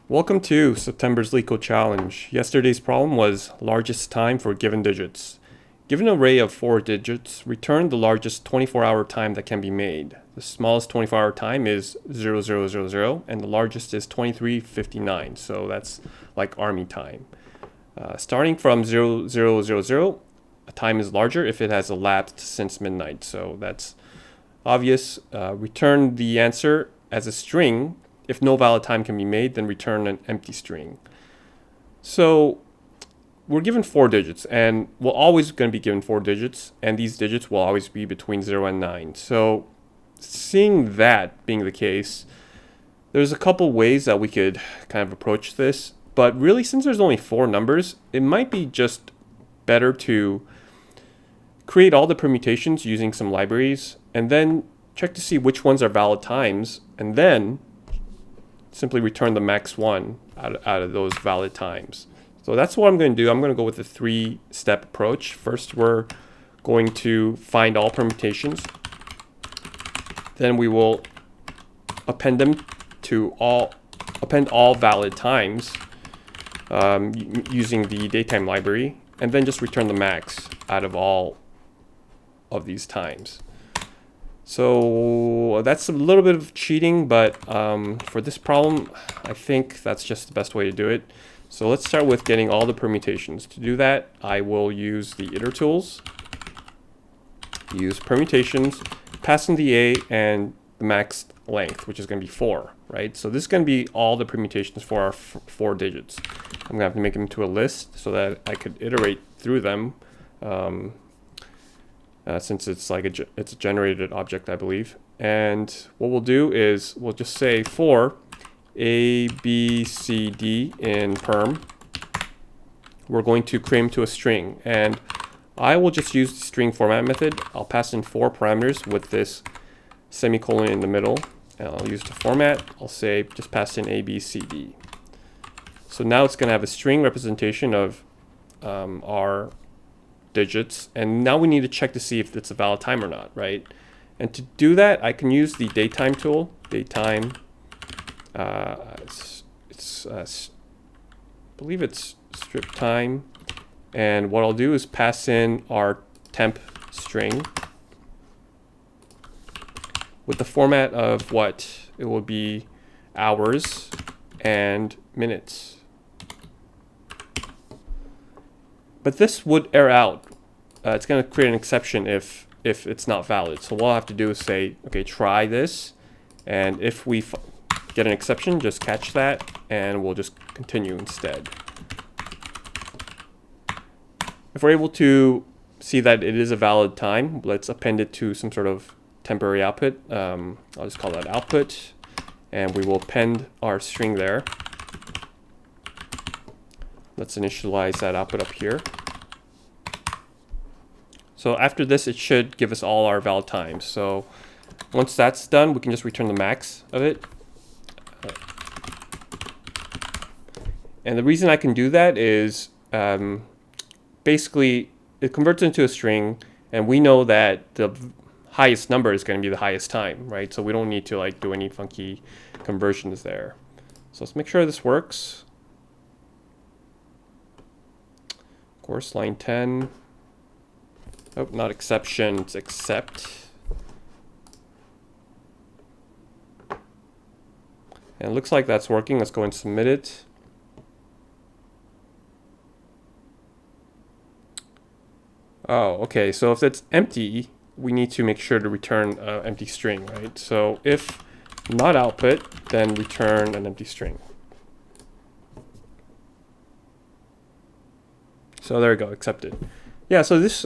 Welcome to September's Leetcode challenge. Yesterday's problem was largest time for given digits. Given an array of 4 digits, return the largest 24-hour time that can be made. The smallest 24-hour time is 0000 and the largest is 2359, so that's like army time. Starting from 0000, a time is larger if it has elapsed since midnight, so that's obvious. Return the answer as a string. If no valid time can be made, then return an empty string. So we're given 4 digits, and we're always going to be given 4 digits, and these digits will always be between 0 and 9. So seeing that being the case, there's a couple ways that we could kind of approach this. But really, since there's only 4 numbers, it might be just better to create all the permutations using some libraries, and then check to see which ones are valid times, and then simply return the max one out of those valid times. So that's what I'm going to do. I'm going to go with the 3-step approach. First, we're going to find all permutations. Then we will append them to all valid times using the datetime library, and then just return the max out of all of these times. So that's a little bit of cheating, but for this problem, I think that's just the best way to do it. So let's start with getting all the permutations. To do that, I will use the iter tools, use permutations, pass in the a and the max length, which is going to be 4, right? So this is going to be all the permutations for our 4 digits. I'm going to have to make them into a list so that I could iterate through them. Since it's like it's a generated object, I believe. And what we'll do is we'll just say for A, B, C, D in perm, we're going to create them to a string. And I will just use the string format method. I'll pass in 4 parameters with this semicolon in the middle. And I'll use the format. I'll say just pass in A, B, C, D. So now it's going to have a string representation of our digits, and now we need to check to see if it's a valid time or not, right? And to do that, I can use the datetime tool. Datetime, I believe it's strip time, and what I'll do is pass in our temp string with the format of what it will be hours and minutes. But this would error out. It's going to create an exception if it's not valid. So what I'll have to do is say, okay, try this. And if we get an exception, just catch that, and we'll just continue instead. If we're able to see that it is a valid time, let's append it to some sort of temporary output. I'll just call that output. And we will append our string there. Let's initialize that output up here. So after this, it should give us all our valid times. So once that's done, we can just return the max of it. And the reason I can do that is basically it converts into a string, and we know that the highest number is going to be the highest time, right? So we don't need to like do any funky conversions there. So let's make sure this works. Of course, line 10. Oh, not exception, it's except. And it looks like that's working. Let's go and submit it. Oh, okay. So if it's empty, we need to make sure to return an empty string, right? So if not output, then return an empty string. So there we go, accepted. Yeah, so this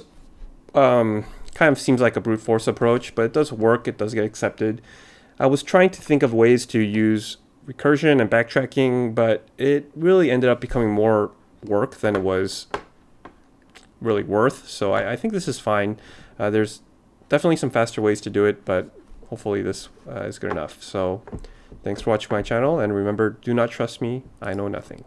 kind of seems like a brute force approach, but it does work. It does get accepted. I was trying to think of ways to use recursion and backtracking, but it really ended up becoming more work than it was really worth. So I think this is fine. There's definitely some faster ways to do it, but hopefully this is good enough. So thanks for watching my channel, and remember, do not trust me. I know nothing.